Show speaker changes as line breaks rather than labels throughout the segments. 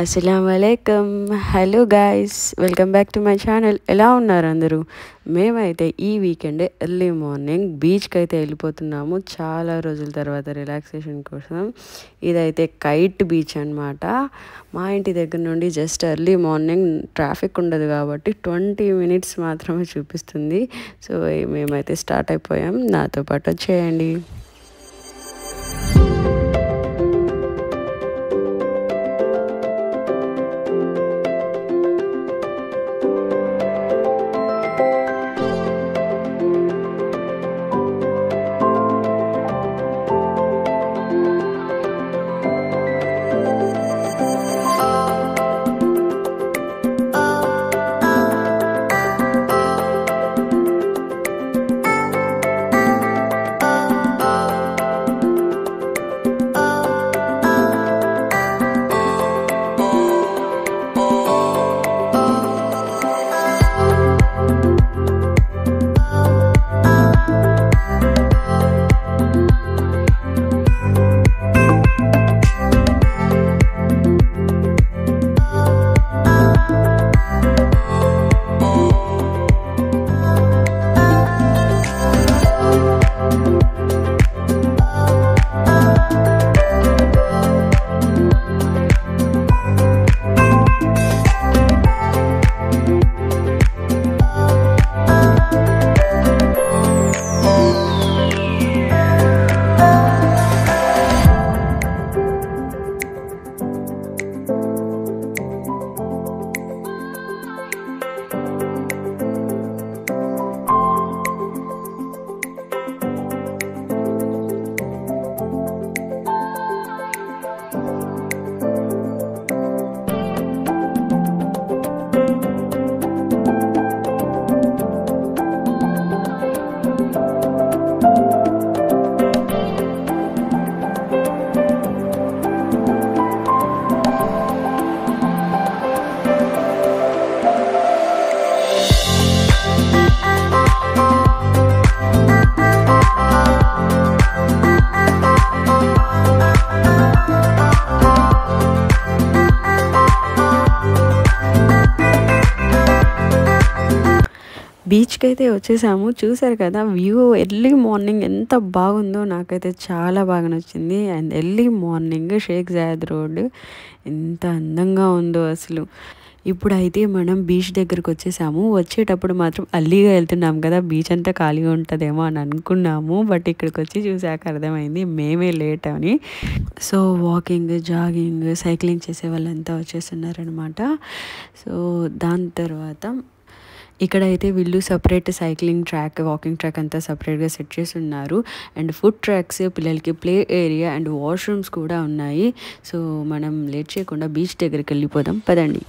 అస్సలాముఅలైకుం. Hello guys, welcome back to my channel. ఎలా ఉన్నారు అందరూ? మేమైతే ఈ వీకెండ్ ఎర్లీ మార్నింగ్ బీచ్కి అయితే వెళ్ళిపోతున్నాము. చాలా రోజుల తర్వాత రిలాక్సేషన్ కోసం. ఇదైతే కైట్ బీచ్ అనమాట. మా ఇంటి దగ్గర నుండి జస్ట్ ఎర్లీ మార్నింగ్ ట్రాఫిక్ ఉండదు కాబట్టి 20 minutes మాత్రమే చూపిస్తుంది. సో మేమైతే స్టార్ట్ అయిపోయాం. నాతో పాటు వచ్చేయండి. బీచ్కి అయితే వచ్చేసాము. చూసారు కదా వ్యూ. ఎర్లీ మార్నింగ్ ఎంత బాగుందో, నాకైతే చాలా బాగా నచ్చింది. And early morning Sheikh Zayed road ఎంత అందంగా ఉందో అసలు. ఇప్పుడైతే మనం బీచ్ దగ్గరకు వచ్చేసాము. వచ్చేటప్పుడు మాత్రం అర్లీగా వెళ్తున్నాం కదా, బీచ్ అంతా ఖాళీగా ఉంటుందేమో అని అనుకున్నాము. బట్ ఇక్కడికి వచ్చి చూసాక అర్థమైంది మేమే లేట్ అని. సో వాకింగ్, జాగింగ్, సైక్లింగ్ చేసే వాళ్ళంతా వచ్చేస్తున్నారనమాట. సో దాని తర్వాత ఇక్కడైతే వీళ్ళు separate cycling track, walking track అంతా సపరేట్గా సెట్ చేసి ఉన్నారు. అండ్ ఫుడ్ ట్రాక్స్, పిల్లలకి ప్లే ఏరియా అండ్ వాష్రూమ్స్ కూడా ఉన్నాయి. సో మనం లేట్ చేయకుండా బీచ్ దగ్గరికి వెళ్ళిపోదాం పదండి.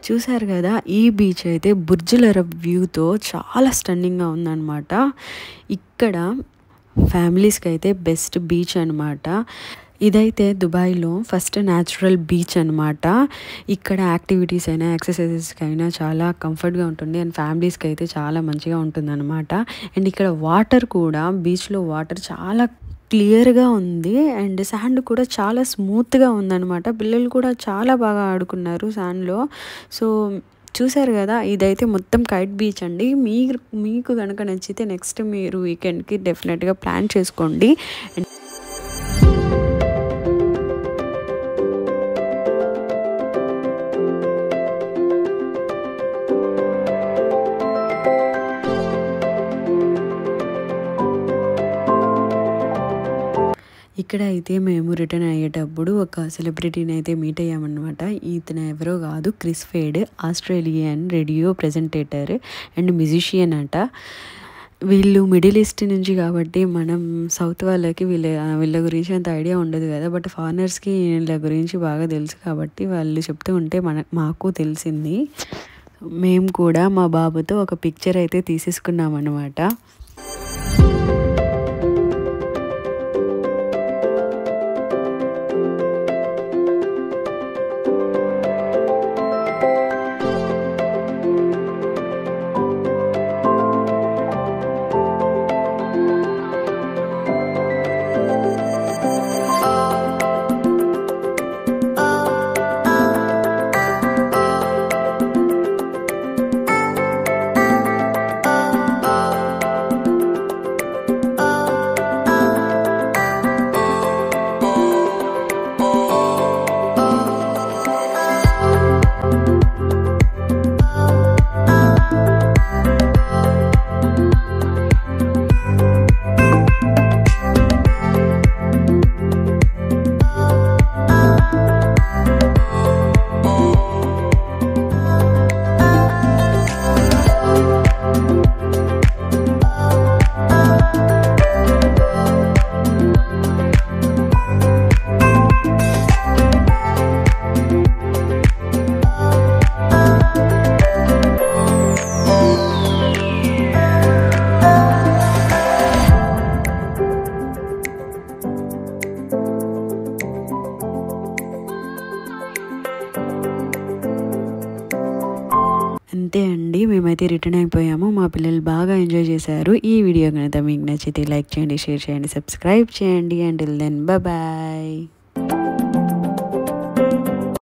చూసారు కదా, ఈ బీచ్ అయితే బుర్జుల్ అరబ్ వ్యూతో చాలా స్టన్నింగ్గా ఉందన్నమాట. ఇక్కడ ఫ్యామిలీస్కి అయితే బెస్ట్ బీచ్ అనమాట. ఇదైతే దుబాయ్లో ఫస్ట్ న్యాచురల్ బీచ్ అనమాట. ఇక్కడ యాక్టివిటీస్ అయినా ఎక్సర్సైజెస్కి అయినా చాలా కంఫర్ట్గా ఉంటుంది అండ్ ఫ్యామిలీస్కి అయితే చాలా మంచిగా ఉంటుంది అనమాట. అండ్ ఇక్కడ వాటర్ కూడా, బీచ్లో వాటర్ చాలా క్లియర్గా ఉంది అండ్ శాండ్ కూడా చాలా స్మూత్గా ఉందన్నమాట. పిల్లలు కూడా చాలా బాగా ఆడుకున్నారు శాండ్లో. సో చూసారు కదా, ఇదైతే మొత్తం కైట్ బీచ్ అండి. మీకు కనుక నచ్చితే నెక్స్ట్ మీరు వీకెండ్కి డెఫినెట్గా ప్లాన్ చేసుకోండి. ఇక్కడ అయితే మేము రిటర్న్ అయ్యేటప్పుడు ఒక సెలబ్రిటీని అయితే మీట్ అయ్యామన్నమాట. ఇతను ఎవరో కాదు, Chris Fade, Australian radio presenter and musician అట. వీళ్ళు మిడిల్ ఈస్ట్ నుంచి కాబట్టి మనం సౌత్ వాళ్ళకి వీళ్ళ గురించి అంత ఐడియా ఉండదు కదా. బట్ ఫారినర్స్కి వీళ్ళ గురించి బాగా తెలుసు కాబట్టి వాళ్ళు చెప్తూ ఉంటే మాకు తెలిసింది. మేము కూడా మా బాబుతో ఒక పిక్చర్ అయితే తీసేసుకున్నాం అన్నమాట. అంతే అండి, మేమైతే రిటర్న్ అయిపోయాము. మా పిల్లలు బాగా ఎంజాయ్ చేశారు. ఈ వీడియో కనుక మీకు నచ్చితే లైక్ చేయండి, షేర్ చేయండి, సబ్స్క్రైబ్ చేయండి. Until then bye.